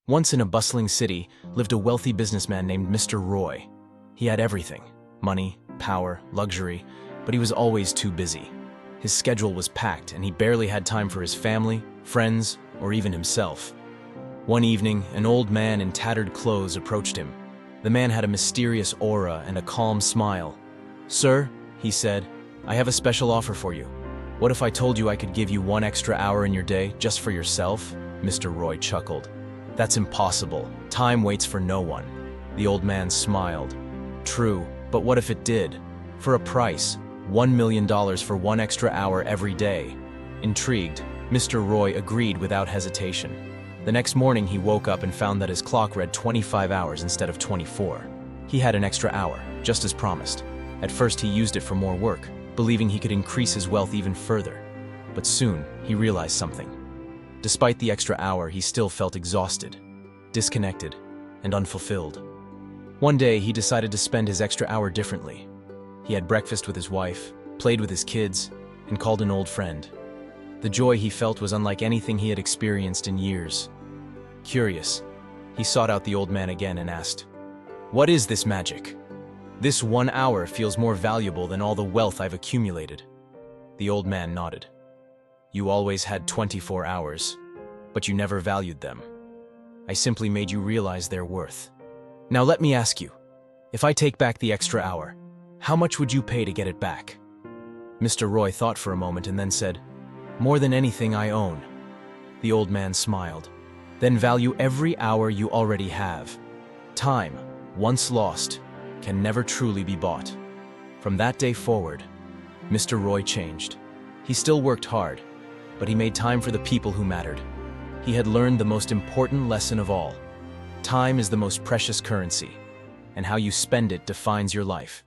Once in a bustling city lived a wealthy businessman named Mr. Roy. He had everything: money, power, luxury, but he was always too busy. His schedule was packed and he barely had time for his family, friends, or even himself. One evening, an old man in tattered clothes approached him. The man had a mysterious aura and a calm smile. "Sir," he said, "I have a special offer for you. What if I told you I could give you 1 extra hour in your day just for yourself?" Mr. Roy chuckled. "That's impossible. Time waits for no one." The old man smiled. "True, but what if it did? For a price, $1 million for 1 extra hour every day." Intrigued, Mr. Roy agreed without hesitation. The next morning he woke up and found that his clock read 25 hours instead of 24. He had an extra hour, just as promised. At first he used it for more work, believing he could increase his wealth even further. But soon he realized something. Despite the extra hour, he still felt exhausted, disconnected, and unfulfilled. One day he decided to spend his extra hour differently. He had breakfast with his wife, played with his kids, and called an old friend. The joy he felt was unlike anything he had experienced in years. Curious, he sought out the old man again and asked, "What is this magic? This 1 hour feels more valuable than all the wealth I've accumulated." The old man nodded. "You always had 24 hours, but you never valued them. I simply made you realize their worth. Now let me ask you, if I take back the extra hour, how much would you pay to get it back?" Mr. Roy thought for a moment and then said, "More than anything I own." The old man smiled. "Then value every hour you already have. Time, once lost, can never truly be bought." From that day forward, Mr. Roy changed. He still worked hard, but he made time for the people who mattered. He had learned the most important lesson of all. Time is the most precious currency, and how you spend it defines your life.